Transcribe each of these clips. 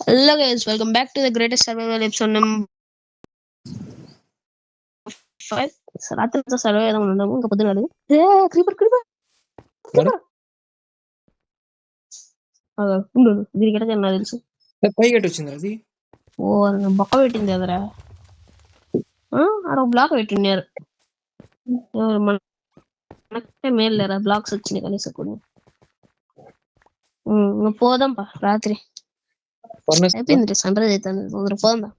Hello guys, welcome back to the greatest survival episode number 5. రాత్రి survey ఏదో ఉన్నాము ఇంకా పొద్దున కాదు. క్రీపర్ ఉండు దీనికి ఎట్లా నాకు తెలుసు. పైకి ఎటు వచ్చింది అది? ఓ బొక్క పెట్టింది అదరా. ఆడ బ్లాక్ పెట్టినారు. మనకే మేలు లేరా బ్లాక్స్ వచ్చినాయి కనీసం కొన్ని. పోదాంపా రాత్రి అయిపోయింది సన్ రైజ్ అవుతుంది పోదాం.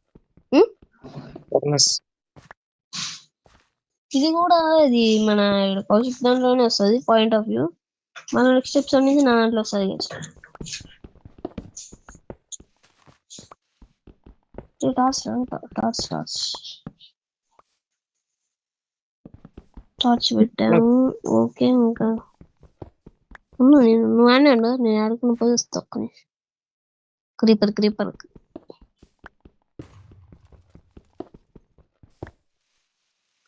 ఇది కూడా ఇది మన కౌశిక్ దాంట్లోనే వస్తుంది పాయింట్ ఆఫ్ వ్యూ. మన నెక్స్ట్ ఎపిసోడ్ నుంచి నా దాంట్లో వస్తుంది. టార్చ్ పెట్టాము. ఓకే ఇంకా నువ్వు అన్నాడు నేను ఆడుకుని పోయి వస్తా. ఒక్క నిమిషం. క్రీపర్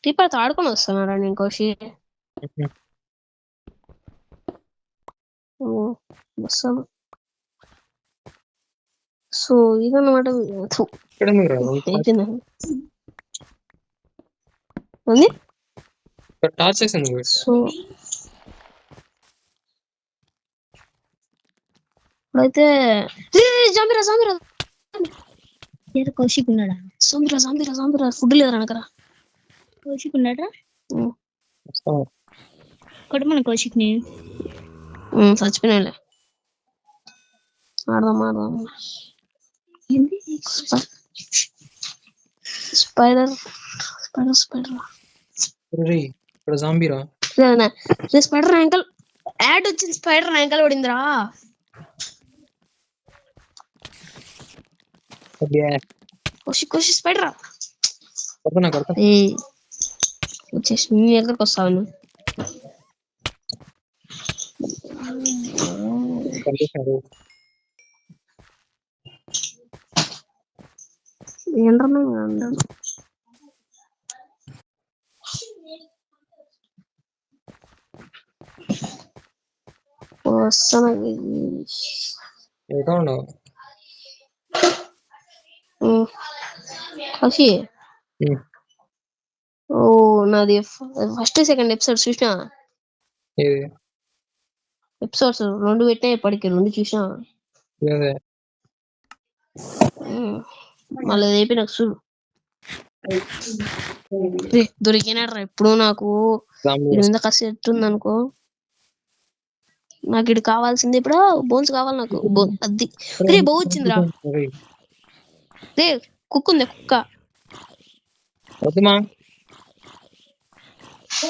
క్రీపర్తో ఆడుకొని వస్తున్నారా నేను కౌశి వస్తాను. సో ఇదన్నమాట. సో ఇప్పుడైతే కౌశిక్ ఉన్నాడా? సాంబిరా ఫుడ్ లేదరా అనకరా. కౌశిక్ ఉన్నాడా? కొట్టమన కౌశిక్ ని. చచ్చిపోయినా ఆడదాం. స్పైడర్ స్పైడర్ యాంకల్ యాడ్ వచ్చింది. స్పైడర్ యాంకల్ పడిందిరా. కోషి స్పైడర్ వచ్చేసి నీ దగ్గరకు వస్తాను. ఏంటన్నా వస్తాను. కాశీ నాది ఫస్ట్ సెకండ్ ఎపిసోడ్ చూసినా. ఎపిసోడ్స్ 2 పెట్టినా ఇప్పటికి 2 చూసినా. మళ్ళీ అయిపోయి నాకు చూడు దొరికినాడ్రా. ఇప్పుడు నాకు మీద కసి ఎట్టుంది అనుకో. నాకు ఇటు కావాల్సింది ఇప్పుడు బోన్స్ కావాలి నాకు. అది రే బో వచ్చిందిరా. రే కుక్క ఉంది. కుక్క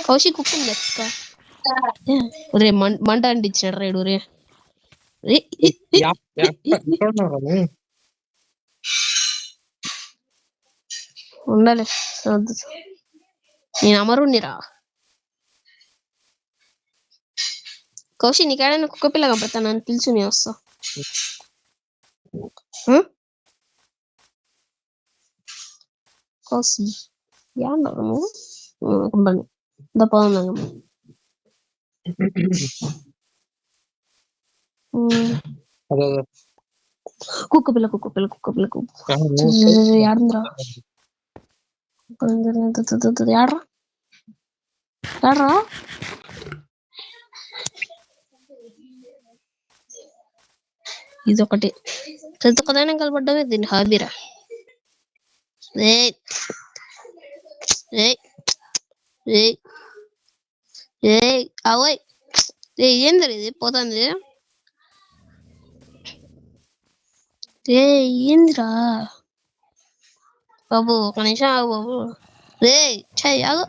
కౌశిక్ కుక్క ఉంది. కుక్క రే మంట అంటించాడు రేడు. రే ఉండాలి. నేను అమరుణ్ణిరా. కౌశి నీకేడైనా కుక్క పిల్ల కనపడతా నన్ను పిలుచు నేను వస్తా. కౌశి ఏమన్నావు పోదా. కుక్క పిల్ల ఆడుందిరా. ఆడరా ఇదొకటి ప్రతి ఒక్కదైనా కలపడ్డమే దీని హాబీరా. అవయ్ ఏంది ఇది పోతుంది. ఏందిరా బాబు ఒక నిమిషం ఆగు బాబు. రే చెయ్యి ఆగు.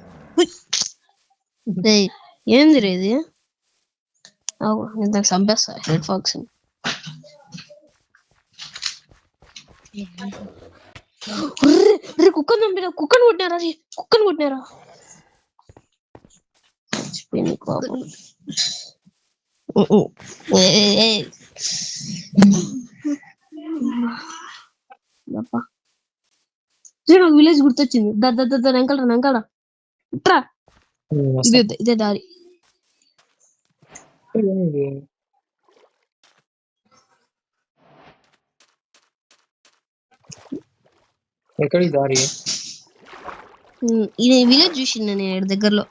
ఏంది రే ఇది? ఇంతకు చంపేస్తా రెడ్ ఫాక్స్. కుక్కను చంపినా. కుక్కను కొట్టినారా. నాకు విలేజ్ గుర్తొచ్చింది. నంకల ఇట్రా. ఇదే దారి. ఎక్కడికి దారి? ఇది విలేజ్ చూసింది నేను ఈడ దగ్గరలో.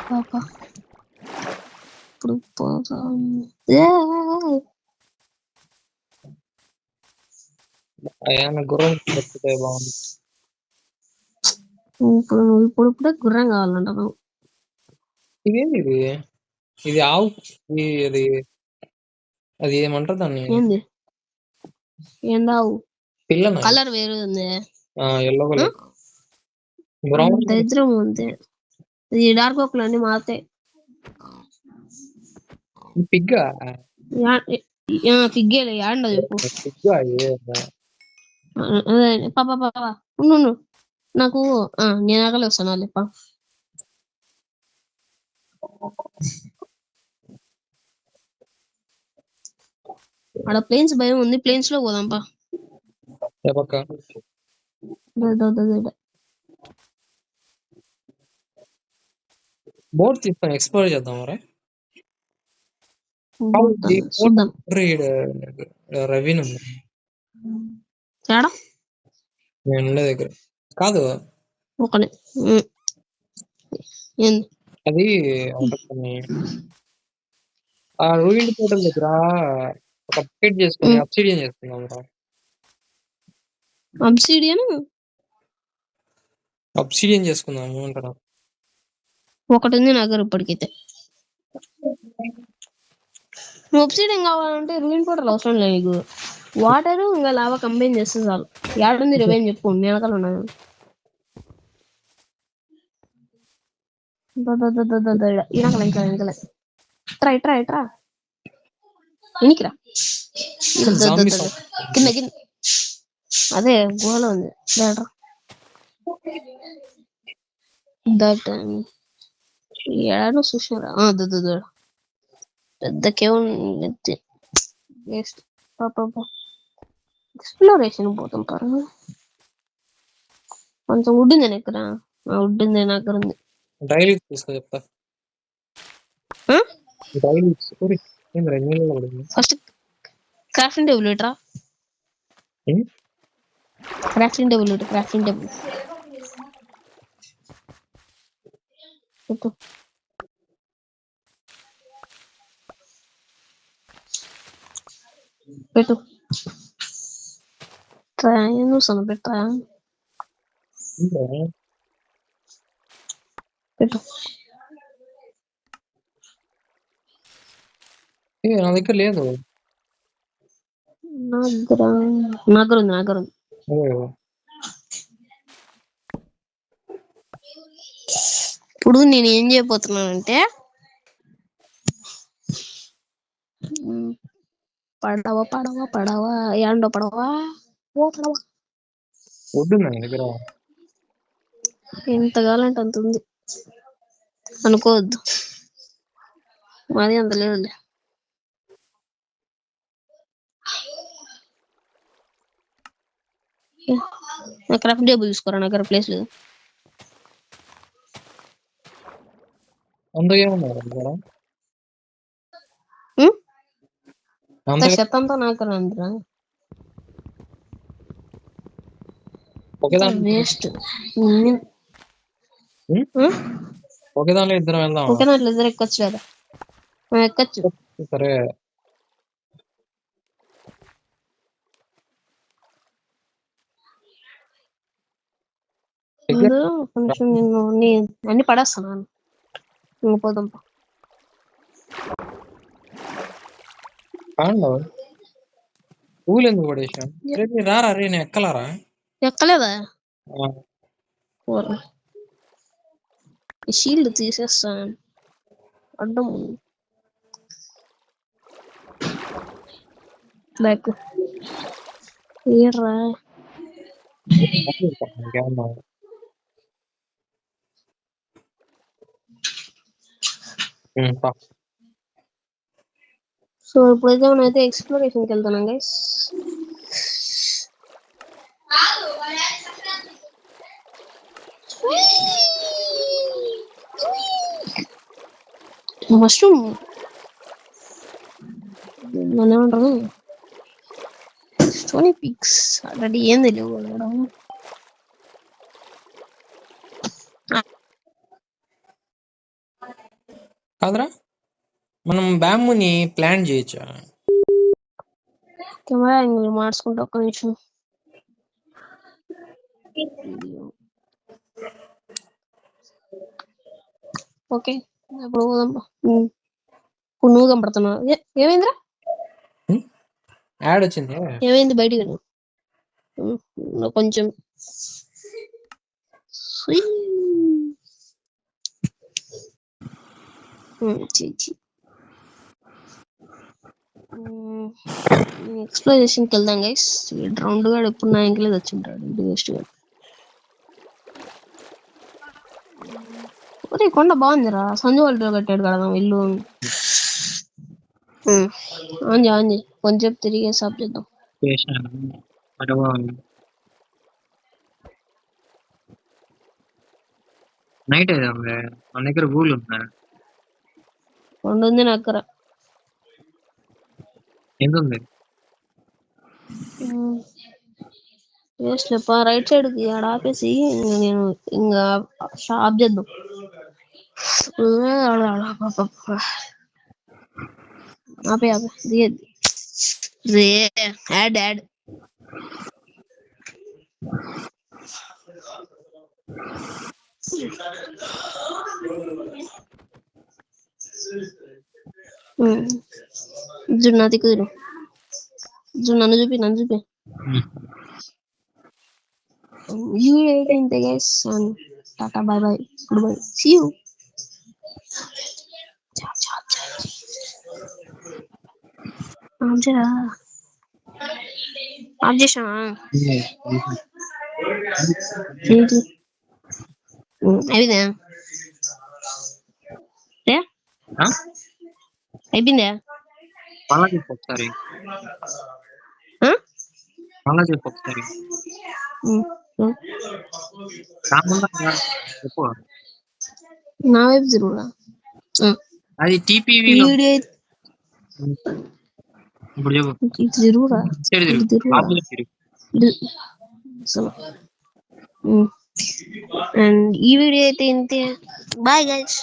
పాపా. ఇప్పుడు పోదాం. ఏమన్నా గుర్రం దొరికితే బాగుంది. ఇప్పుడే గుర్రం కావాలంట నువ్వు. ఇదేంది ఇది? ఇది ఆవు. అది అది ఏమంటారు దాన్ని? ఏంది ఏందావు? పిల్లన కలర్ వేరే ఉంది. Yellow colour brown. దరిద్రం ఉంది. ఇది డార్క్ ఓక్లు అన్ని మారుతాయి. పిగ్గా పిగ్గేలే యాండో చెప్పు. పిగ్గా అదే పాపా పాపా ఉండు నాకు నేను ఆకలి వస్తాను లేప. ఆడ ప్లేన్స్ భయం ఉంది, ప్లేన్స్ లో పోదాంపా. బోట్ తీసుకొని ఎక్స్ప్లోర్ చేద్దాం. చూద్దాం. రవీన్ నేను దగ్గర కాదు. ఒకనే అది ఆ రూయిన్ పోర్టల్ దగ్గర ఒక బకెట్ చేసుకుని అబ్సిడియన్ చేసుకుందాం రా. అబ్సిడియన్ చేసుకుందాం అంటారా? ఒకటి ఉంది నా దగ్గర ఇప్పటికైతే. అబ్సిడియన్ కావాలంటే రూయిన్ పోర్టల్ అవసరం లేదు నీకు. వాటర్ ఇంకా లావా కంబైన్ చేస్తే చాలు. ఏడుంది రివైన్ చెప్పు, నేను వెనకాల ఉన్నాను. వెనకలే ట్రా ఎనికిరా కింద కింద. అదే గుహలో ఉంది. ఏడాను చూసినారా? పెద్ద కేవ్ ఎక్స్ప్లోరేషన్ పోతాం పారు. కొంచెం వుడ్ ఉంది దగ్గర. వుడ్ ఉంది నా దగ్గర ఉంది. డైలీ తీసుకో చెప్తా. ఫస్ట్ క్రాఫ్టింగ్ టేబుల్ ఇట్రా. క్రాఫ్టింగ్ టేబుల్ పెట్టు. చూసాను పెట్టా. పెట్టు. నా దగ్గర లేదు. నా దగ్గర ఉంది. ఇప్పుడు నేను ఏం చేయబోతున్నానంటే పడవ యాండో పడవ దగ్గర ఎంత కావాలంటే అంత ఉంది అనుకోవద్దు. మాది అంత లేదులే. క్రాఫ్ట్ టేబుల్ తీసుకోరా, నా దగ్గర ప్లేస్ లేదు. శతంతో నాకు వేస్ట్. ఒకే దాంట్లో ఇద్దరం వెళ్దాం. ఒకే దాంట్లో ఇద్దరు ఎక్కొచ్చు కదా. ఎక్కొచ్చు. సరే కొంచెం నేను అన్ని పడేస్తున్నాను. పోదాం. పూలు ఎందుకు పడేసాం? రారా రే, నేను ఎక్కలారా? ఎక్కలేదా? షీల్డ్ తీసేస్తాను. అడ్డం బ్యాక్ ఏడ్రా. సో ఇప్పుడైతే మనం అయితే ఎక్స్ప్లోరేషన్కి వెళ్తున్నాం గైస్. మష్రూమ్ నన్ను ఏమంటారు స్టోనీ పిక్స్ ఆల్రెడీ ఏం తెలియదు మేడం. కాదురా, మనం బ్యాంబుని ప్లాన్ చేయొచ్చా? కెమెరా యాంగిల్ మార్చుకుంటా ఒక్క నిమిషం. ఓకే ఇప్పుడు పోదాం. ఇప్పుడు నువ్వు కనపడుతున్నావు. ఏమైందిరా? యాడ్ వచ్చింది. ఏమైంది బయటికి కొంచెం ఎక్స్ప్లోరేషన్కి వెళ్దాం గైస్. రౌండ్ గా ఎప్పుడు నా ఇంకలేదు వచ్చింటాడు ఇంటి వేస్ట్ గా. ఒరే కొండ బాగుందిరా, సంజు వాళ్ళు కట్టాడు కదా ఇల్లు. ఆంజీ కొంచెం తిరిగే సాప్ చేద్దాం. నైట్ అయితే మన దగ్గర ఊళ్ళు ఉన్నా కొండ ఉంది నా దగ్గర. ఎంత ఉంది? వేస్ట్ లేపా, రైట్ సైడ్ కి ఆడ ఆపేసి నేను ఇంకా షాప్ చేద్దాం. ఆపే ఆపే దిగేది రే యాడ్ యాడ్. జున్ను అది కుదురు. నన్ను చూపి You 18th guys and Tata bye bye goodbye see you. Amjera Amjesha అయిపోయిందా? అయిపోయిందా? మళ్ళా చెప్పు ఒకసారి. నా వైపు తిరుగురా. అది టీపీవీ ఇప్పుడు చెప్పు. తిరుగురా అండ్ ఈ వీడియో అయితే ఇంతే. Bye guys.